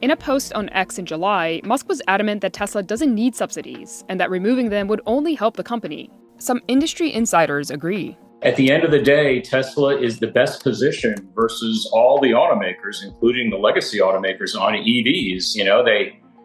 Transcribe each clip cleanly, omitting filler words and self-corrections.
In a post on X in July, Musk was adamant that Tesla doesn't need subsidies and that removing them would only help the company. Some industry insiders agree. At the end of the day, Tesla is the best position versus all the automakers, including the legacy automakers on EVs.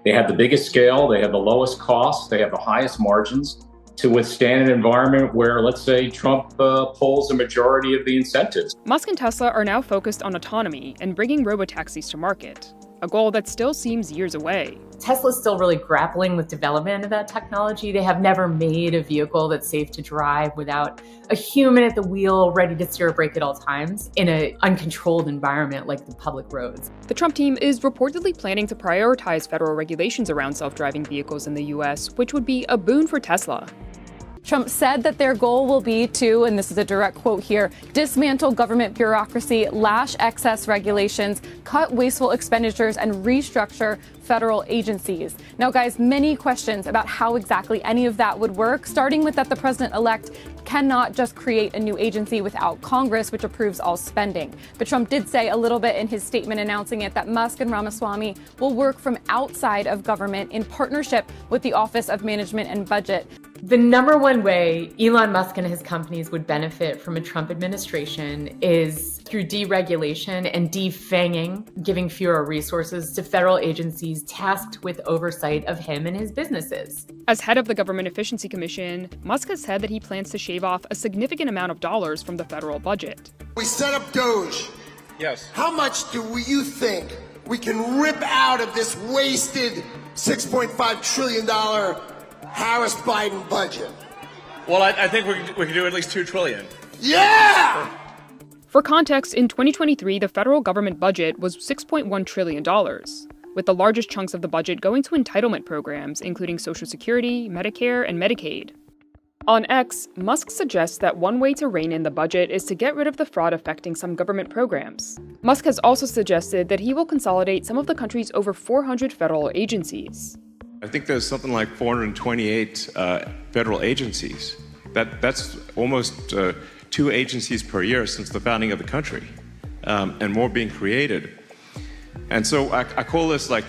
They have the biggest scale, they have the lowest cost, they have the highest margins to withstand an environment where, let's say, Trump pulls a majority of the incentives. Musk and Tesla are now focused on autonomy and bringing robotaxis to market, a goal that still seems years away. Tesla's still really grappling with development of that technology. They have never made a vehicle that's safe to drive without a human at the wheel ready to steer a brake at all times in an uncontrolled environment like the public roads. The Trump team is reportedly planning to prioritize federal regulations around self-driving vehicles in the US, which would be a boon for Tesla. Trump said that their goal will be to, and this is a direct quote here, dismantle government bureaucracy, lash excess regulations, cut wasteful expenditures, and restructure federal agencies. Now, guys, many questions about how exactly any of that would work, starting with that the president-elect cannot just create a new agency without Congress, which approves all spending. But Trump did say a little bit in his statement announcing it that Musk and Ramaswamy will work from outside of government in partnership with the Office of Management and Budget. The number one way Elon Musk and his companies would benefit from a Trump administration is through deregulation and defanging, giving fewer resources to federal agencies tasked with oversight of him and his businesses. As head of the Government Efficiency Commission, Musk has said that he plans to shave off a significant amount of dollars from the federal budget. We set up DOGE. Yes. How much do you think we can rip out of this wasted $6.5 trillion Harris-Biden budget? Well, I think we could do at least $2 trillion. Yeah! For context, in 2023, the federal government budget was $6.1 trillion, with the largest chunks of the budget going to entitlement programs, including Social Security, Medicare, and Medicaid. On X, Musk suggests that one way to rein in the budget is to get rid of the fraud affecting some government programs. Musk has also suggested that he will consolidate some of the country's over 400 federal agencies. I think there's something like 428 federal agencies. That's almost 2 agencies per year since the founding of the country, and more being created. And so I call this like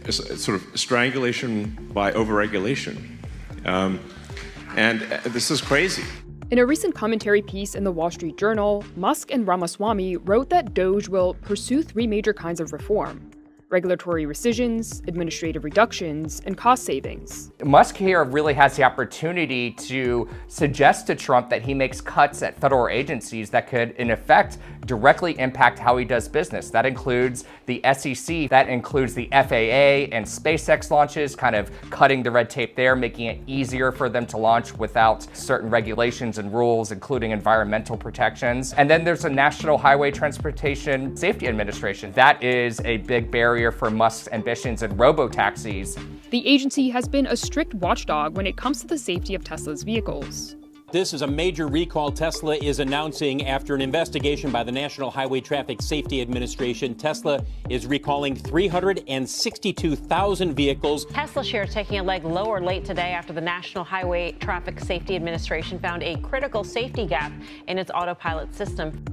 sort of strangulation by overregulation. And this is crazy. In a recent commentary piece in the Wall Street Journal, Musk and Ramaswamy wrote that DOGE will pursue 3 major kinds of reform: regulatory rescissions, administrative reductions, and cost savings. Musk here really has the opportunity to suggest to Trump that he makes cuts at federal agencies that could, in effect, directly impact how he does business. That includes the SEC, that includes the FAA and SpaceX launches, kind of cutting the red tape there, making it easier for them to launch without certain regulations and rules, including environmental protections. And then there's the National Highway Transportation Safety Administration. That is a big barrier for Musk's ambitions in robo-taxis. The agency has been a strict watchdog when it comes to the safety of Tesla's vehicles. This is a major recall Tesla is announcing after an investigation by the National Highway Traffic Safety Administration. Tesla is recalling 362,000 vehicles. Tesla shares taking a leg lower late today after the National Highway Traffic Safety Administration found a critical safety gap in its autopilot system.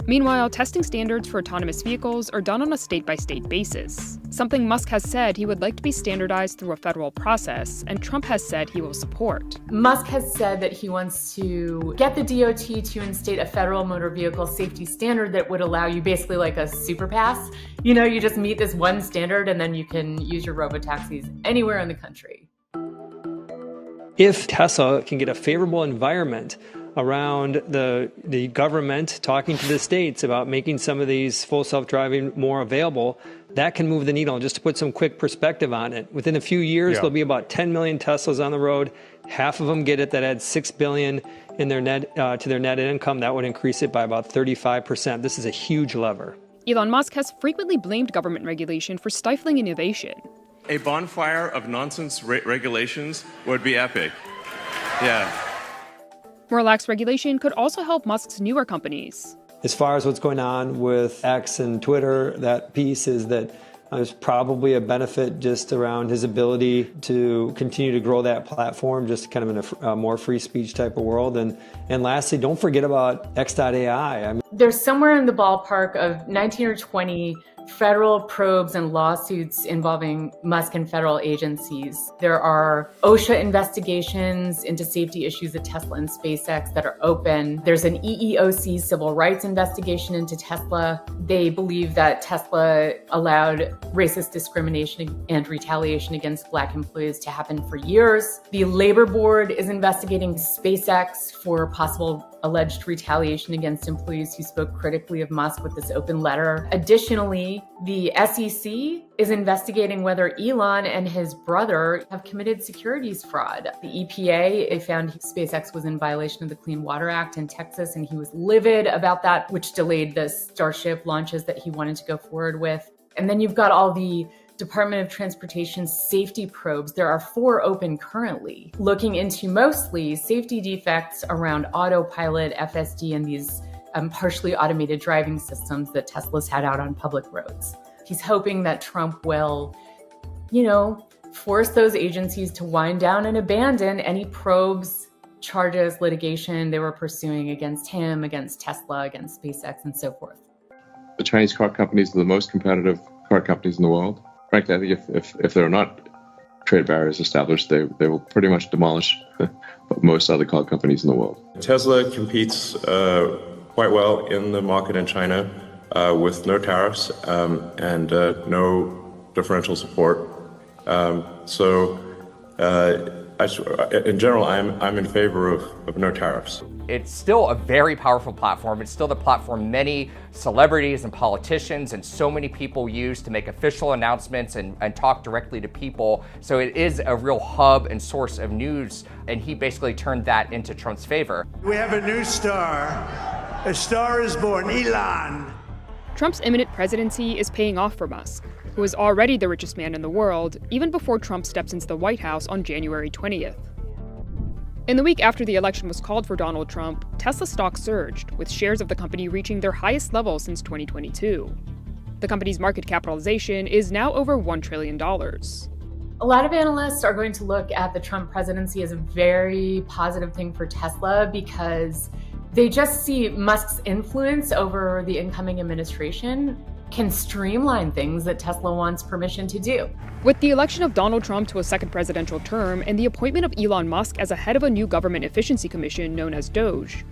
Meanwhile, testing standards for autonomous vehicles are done on a state-by-state basis, something Musk has said he would like to be standardized through a federal process, and Trump has said he will support. Musk has said that he wants to get the DOT to instate a federal motor vehicle safety standard that would allow you basically like a super pass. You just meet this one standard and then you can use your robotaxis anywhere in the country. If Tesla can get a favorable environment around the government talking to the states about making some of these full self-driving more available, that can move the needle. And just to put some quick perspective on it, within a few years, there'll be about 10 million Teslas on the road. Half of them get it. That adds $6 billion in their net to their net income. That would increase it by about 35%. This is a huge lever. Elon Musk has frequently blamed government regulation for stifling innovation. A bonfire of nonsense regulations would be epic. Yeah. More lax regulation could also help Musk's newer companies. As far as what's going on with X and Twitter, that piece is that there's probably a benefit just around his ability to continue to grow that platform, just kind of in a more free speech type of world. And lastly, don't forget about X.AI. There's somewhere in the ballpark of 19 or 20 federal probes and lawsuits involving Musk and federal agencies. There are OSHA investigations into safety issues at Tesla and SpaceX that are open. There's an EEOC civil rights investigation into Tesla. They believe that Tesla allowed racist discrimination and retaliation against Black employees to happen for years. The Labor Board is investigating SpaceX for possible alleged retaliation against employees who spoke critically of Musk with this open letter. Additionally, the SEC is investigating whether Elon and his brother have committed securities fraud. The EPA, they found SpaceX was in violation of the Clean Water Act in Texas, and he was livid about that, which delayed the Starship launches that he wanted to go forward with. And then you've got all the Department of Transportation safety probes. There are 4 open currently, looking into mostly safety defects around autopilot, FSD, and these partially automated driving systems that Tesla's had out on public roads. He's hoping that Trump will, force those agencies to wind down and abandon any probes, charges, litigation they were pursuing against him, against Tesla, against SpaceX, and so forth. The Chinese car companies are the most competitive car companies in the world. Frankly, I think if there are not trade barriers established, they will pretty much demolish most other car companies in the world. Tesla competes quite well in the market in China with no tariffs and no differential support. In general, I'm in favor of no tariffs. It's still a very powerful platform. It's still the platform many celebrities and politicians and so many people use to make official announcements and talk directly to people. So it is a real hub and source of news, and he basically turned that into Trump's favor. We have a new star. A star is born, Elon. Trump's imminent presidency is paying off for Musk, who is already the richest man in the world, even before Trump steps into the White House on January 20th. In the week after the election was called for Donald Trump, Tesla stock surged, with shares of the company reaching their highest level since 2022. The company's market capitalization is now over $1 trillion. A lot of analysts are going to look at the Trump presidency as a very positive thing for Tesla because they just see Musk's influence over the incoming administration can streamline things that Tesla wants permission to do. With the election of Donald Trump to a second presidential term and the appointment of Elon Musk as a head of a new government efficiency commission known as DOGE,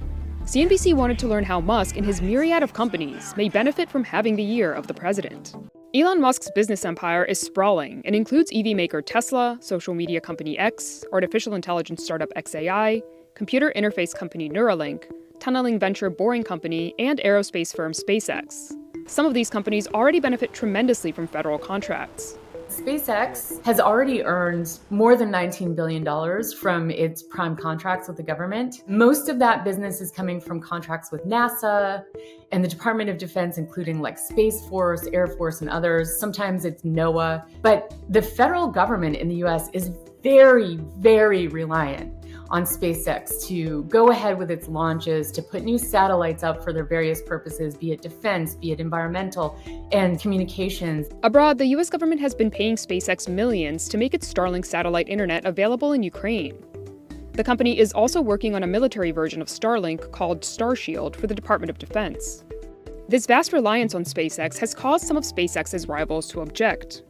CNBC wanted to learn how Musk and his myriad of companies may benefit from having the year of the president. Elon Musk's business empire is sprawling and includes EV maker Tesla, social media company X, artificial intelligence startup xAI, computer interface company Neuralink, tunneling venture Boring Company, and aerospace firm SpaceX. Some of these companies already benefit tremendously from federal contracts. SpaceX has already earned more than $19 billion from its prime contracts with the government. Most of that business is coming from contracts with NASA and the Department of Defense, including like Space Force, Air Force, and others. Sometimes it's NOAA. But the federal government in the US is very, very reliant on SpaceX to go ahead with its launches, to put new satellites up for their various purposes, be it defense, be it environmental, and communications. Abroad, the US government has been paying SpaceX millions to make its Starlink satellite internet available in Ukraine. The company is also working on a military version of Starlink called Starshield for the Department of Defense. This vast reliance on SpaceX has caused some of SpaceX's rivals to object.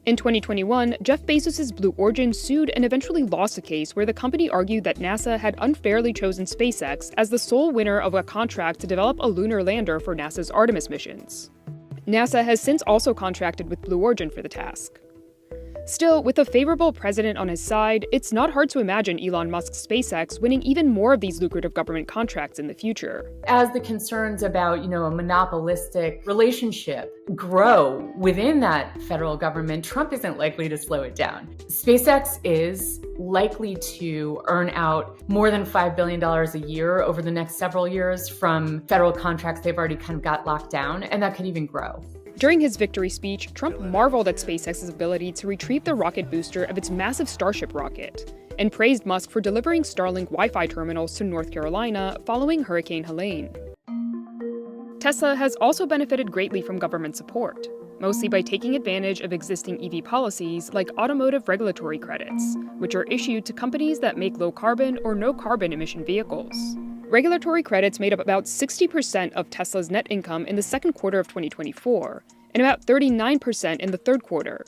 In 2021, Jeff Bezos' Blue Origin sued and eventually lost a case where the company argued that NASA had unfairly chosen SpaceX as the sole winner of a contract to develop a lunar lander for NASA's Artemis missions. NASA has since also contracted with Blue Origin for the task. Still, with a favorable president on his side, it's not hard to imagine Elon Musk's SpaceX winning even more of these lucrative government contracts in the future. As the concerns about, a monopolistic relationship grow within that federal government, Trump isn't likely to slow it down. SpaceX is likely to earn out more than $5 billion a year over the next several years from federal contracts they've already kind of got locked down, and that could even grow. During his victory speech, Trump marveled at SpaceX's ability to retrieve the rocket booster of its massive Starship rocket, and praised Musk for delivering Starlink Wi-Fi terminals to North Carolina following Hurricane Helene. Tesla has also benefited greatly from government support, mostly by taking advantage of existing EV policies like automotive regulatory credits, which are issued to companies that make low-carbon or no-carbon emission vehicles. Regulatory credits made up about 60% of Tesla's net income in the second quarter of 2024, and about 39% in the third quarter.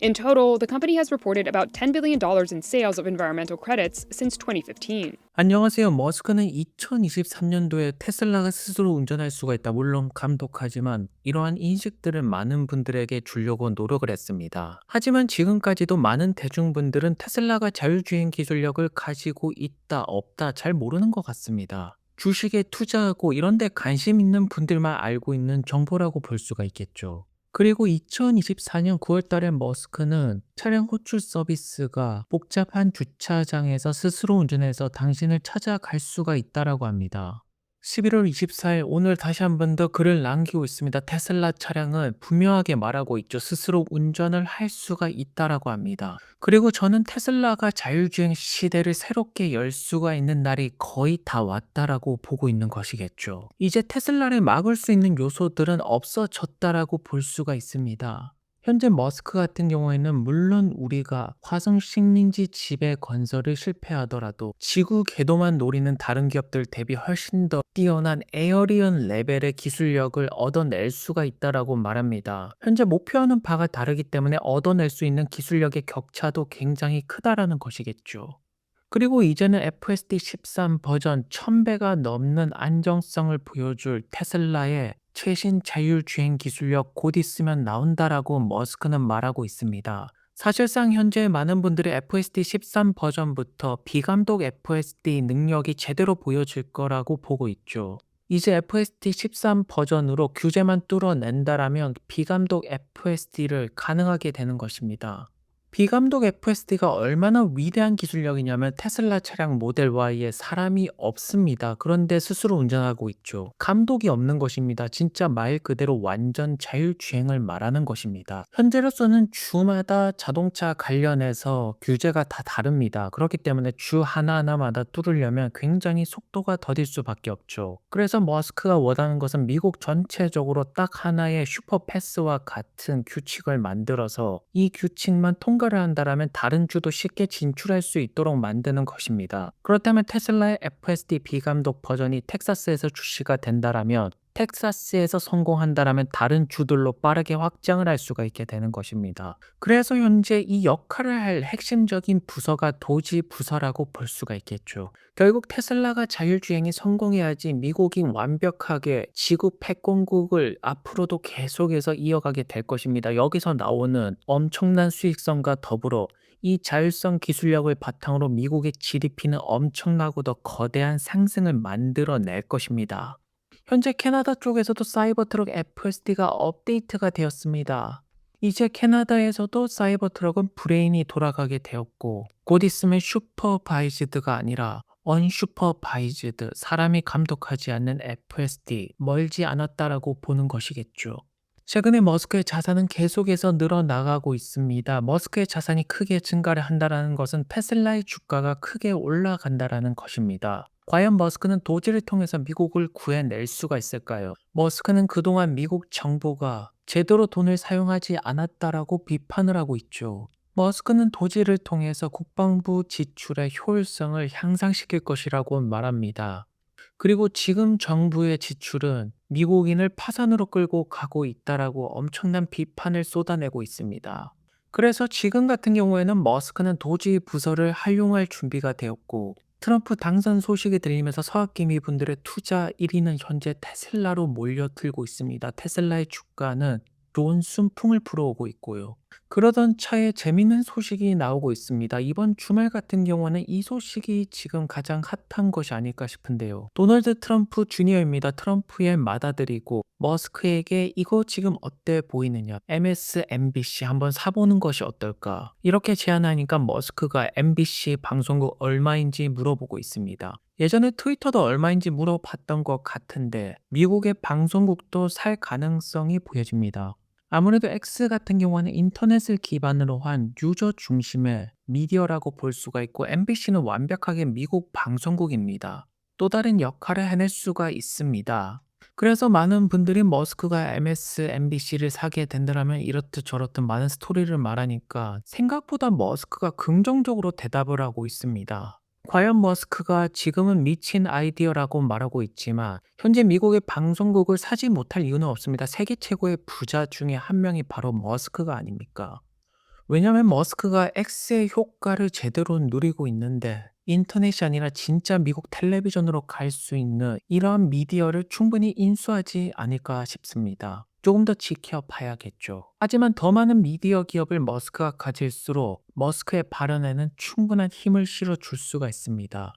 In total, the company has reported about $10 billion in sales of environmental credits since 2015. 안녕하세요. 머스크는 2023년도에 테슬라가 스스로 운전할 수가 있다. 물론 감독하지만 이러한 인식들을 많은 분들에게 주려고 노력을 했습니다. 하지만 지금까지도 많은 대중분들은 테슬라가 자율주행 기술력을 가지고 있다, 없다 잘 모르는 것 같습니다. 주식에 투자하고 이런 데 관심 있는 분들만 알고 있는 정보라고 볼 수가 있겠죠. 그리고 2024년 9월 달에 머스크는 차량 호출 서비스가 복잡한 주차장에서 스스로 운전해서 당신을 찾아갈 수가 있다라고 합니다. 11월 24일 오늘 다시 한 번 더 글을 남기고 있습니다. 테슬라 차량은 분명하게 말하고 있죠. 스스로 운전을 할 수가 있다라고 합니다. 그리고 저는 테슬라가 자율주행 시대를 새롭게 열 수가 있는 날이 거의 다 왔다라고 보고 있는 것이겠죠. 이제 테슬라를 막을 수 있는 요소들은 없어졌다라고 볼 수가 있습니다. 현재 머스크 같은 경우에는 물론 우리가 화성 식민지 지배 건설을 실패하더라도 지구 궤도만 노리는 다른 기업들 대비 훨씬 더 뛰어난 에어리언 레벨의 기술력을 얻어낼 수가 있다라고 말합니다. 현재 목표하는 바가 다르기 때문에 얻어낼 수 있는 기술력의 격차도 굉장히 크다라는 것이겠죠. 그리고 이제는 FSD 13 버전 1000배가 넘는 안정성을 보여줄 테슬라의 최신 자율주행 기술력 곧 있으면 나온다라고 머스크는 말하고 있습니다. 사실상 현재 많은 분들이 FSD 13 버전부터 비감독 FSD 능력이 제대로 보여질 거라고 보고 있죠. 이제 FSD 13 버전으로 규제만 뚫어낸다라면 비감독 FSD를 가능하게 되는 것입니다. 비감독 FSD가 얼마나 위대한 기술력이냐면 테슬라 차량 모델 Y에 사람이 없습니다. 그런데 스스로 운전하고 있죠. 감독이 없는 것입니다. 진짜 말 그대로 완전 자율주행을 말하는 것입니다. 현재로서는 주마다 자동차 관련해서 규제가 다 다릅니다. 그렇기 때문에 주 하나하나마다 뚫으려면 굉장히 속도가 더딜 수밖에 없죠. 그래서 머스크가 원하는 것은 미국 전체적으로 딱 하나의 슈퍼패스와 같은 규칙을 만들어서 이 규칙만 통과를 한다면 다른 주도 쉽게 진출할 수 있도록 만드는 것입니다. 그렇다면 테슬라의 FSD 비감독 버전이 텍사스에서 출시가 된다면 텍사스에서 성공한다면 다른 주들로 빠르게 확장을 할 수가 있게 되는 것입니다. 그래서 현재 이 역할을 할 핵심적인 부서가 도지 부서라고 볼 수가 있겠죠. 결국 테슬라가 자율주행이 성공해야지 미국이 완벽하게 지구 패권국을 앞으로도 계속해서 이어가게 될 것입니다. 여기서 나오는 엄청난 수익성과 더불어 이 자율성 기술력을 바탕으로 미국의 GDP는 엄청나고 더 거대한 상승을 만들어낼 것입니다. 현재 캐나다 쪽에서도 사이버트럭 FSD가 업데이트가 되었습니다. 이제 캐나다에서도 사이버트럭은 브레인이 돌아가게 되었고 곧 있으면 슈퍼바이즈드가 아니라 언슈퍼바이즈드, 사람이 감독하지 않는 FSD 멀지 않았다라고 보는 것이겠죠. 최근에 머스크의 자산은 계속해서 늘어나가고 있습니다. 머스크의 자산이 크게 증가를 한다는 것은 테슬라의 주가가 크게 올라간다는 것입니다. 과연 머스크는 도지를 통해서 미국을 구해낼 수가 있을까요? 머스크는 그동안 미국 정부가 제대로 돈을 사용하지 않았다라고 비판을 하고 있죠. 머스크는 도지를 통해서 국방부 지출의 효율성을 향상시킬 것이라고 말합니다. 그리고 지금 정부의 지출은 미국인을 파산으로 끌고 가고 있다라고 엄청난 비판을 쏟아내고 있습니다. 그래서 지금 같은 경우에는 머스크는 도지 부서를 활용할 준비가 되었고 트럼프 당선 소식이 들리면서 서학기미 분들의 투자 1위는 현재 테슬라로 몰려들고 있습니다. 테슬라의 주가는 좋은 순풍을 불어오고 있고요. 그러던 차에 재밌는 소식이 나오고 있습니다. 이번 주말 같은 경우는 이 소식이 지금 가장 핫한 것이 아닐까 싶은데요. 도널드 트럼프 주니어입니다. 트럼프의 맏아들이고 머스크에게 이거 지금 어때 보이느냐, MSNBC 한번 사보는 것이 어떨까, 이렇게 제안하니까 머스크가 MBC 방송국 얼마인지 물어보고 있습니다. 예전에 트위터도 얼마인지 물어봤던 것 같은데 미국의 방송국도 살 가능성이 보여집니다. 아무래도 X 같은 경우는 인터넷을 기반으로 한 유저 중심의 미디어라고 볼 수가 있고 MBC는 완벽하게 미국 방송국입니다. 또 다른 역할을 해낼 수가 있습니다. 그래서 많은 분들이 머스크가 MSNBC를 사게 된다면 이렇듯 저렇듯 많은 스토리를 말하니까 생각보다 머스크가 긍정적으로 대답을 하고 있습니다. 과연 머스크가 지금은 미친 아이디어라고 말하고 있지만 현재 미국의 방송국을 사지 못할 이유는 없습니다. 세계 최고의 부자 중에 한 명이 바로 머스크가 아닙니까? 왜냐하면 머스크가 X의 효과를 제대로 누리고 있는데 인터넷이 아니라 진짜 미국 텔레비전으로 갈 수 있는 이러한 미디어를 충분히 인수하지 않을까 싶습니다. 조금 더 지켜봐야겠죠. 하지만 더 많은 미디어 기업을 머스크가 가질수록 머스크의 발언에는 충분한 힘을 실어줄 수가 있습니다.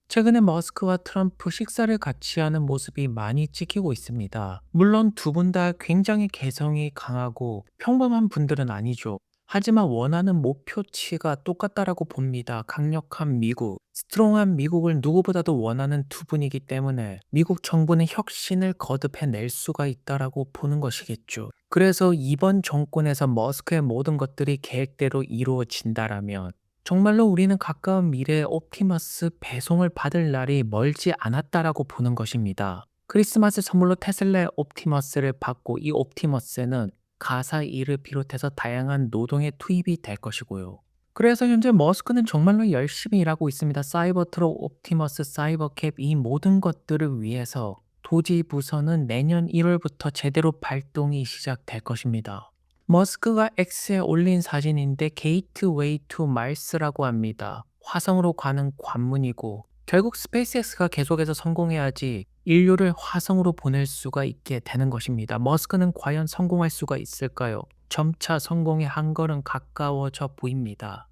최근에 머스크와 트럼프 식사를 같이 하는 모습이 많이 찍히고 있습니다. 물론 두 분 다 굉장히 개성이 강하고 평범한 분들은 아니죠. 하지만 원하는 목표치가 똑같다라고 봅니다. 강력한 미국, 스트롱한 미국을 누구보다도 원하는 두 분이기 때문에 미국 정부는 혁신을 거듭해낼 수가 있다라고 보는 것이겠죠. 그래서 이번 정권에서 머스크의 모든 것들이 계획대로 이루어진다라면 정말로 우리는 가까운 미래에 옵티머스 배송을 받을 날이 멀지 않았다라고 보는 것입니다. 크리스마스 선물로 테슬라의 옵티머스를 받고 이 옵티머스는 가사 일을 비롯해서 다양한 노동에 투입이 될 것이고요. 그래서 현재 머스크는 정말로 열심히 일하고 있습니다. 사이버트럭, 옵티머스, 사이버캡 이 모든 것들을 위해서 도지 부서는 내년 1월부터 제대로 발동이 시작될 것입니다. 머스크가 X에 올린 사진인데 게이트웨이 투 마스라고 합니다. 화성으로 가는 관문이고 결국 스페이스X가 계속해서 성공해야지 인류를 화성으로 보낼 수가 있게 되는 것입니다. 머스크는 과연 성공할 수가 있을까요? 점차 성공에 한 걸음 가까워져 보입니다.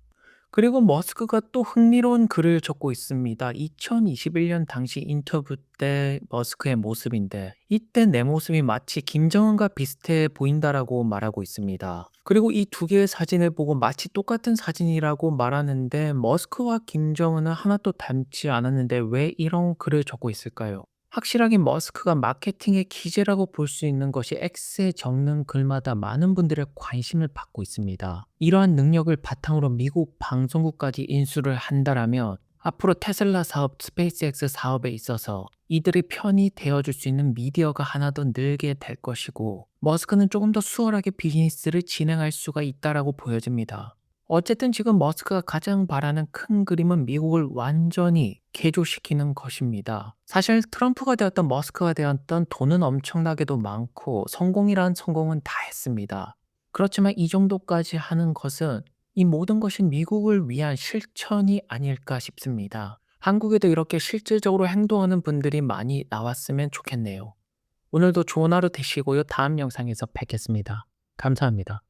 그리고 머스크가 또 흥미로운 글을 적고 있습니다. 2021년 당시 인터뷰 때 머스크의 모습인데 이때 내 모습이 마치 김정은과 비슷해 보인다라고 말하고 있습니다. 그리고 이 두 개의 사진을 보고 마치 똑같은 사진이라고 말하는데 머스크와 김정은은 하나도 닮지 않았는데 왜 이런 글을 적고 있을까요? 확실하게 머스크가 마케팅의 기재라고 볼 수 있는 것이 X에 적는 글마다 많은 분들의 관심을 받고 있습니다. 이러한 능력을 바탕으로 미국 방송국까지 인수를 한다라면 앞으로 테슬라 사업, 스페이스X 사업에 있어서 이들이 편이 되어줄 수 있는 미디어가 하나 더 늘게 될 것이고 머스크는 조금 더 수월하게 비즈니스를 진행할 수가 있다라고 보여집니다. 어쨌든 지금 머스크가 가장 바라는 큰 그림은 미국을 완전히 개조시키는 것입니다. 사실 트럼프가 되었던 머스크가 되었던 돈은 엄청나게도 많고 성공이란 성공은 다 했습니다. 그렇지만 이 정도까지 하는 것은 이 모든 것이 미국을 위한 실천이 아닐까 싶습니다. 한국에도 이렇게 실질적으로 행동하는 분들이 많이 나왔으면 좋겠네요. 오늘도 좋은 하루 되시고요. 다음 영상에서 뵙겠습니다. 감사합니다.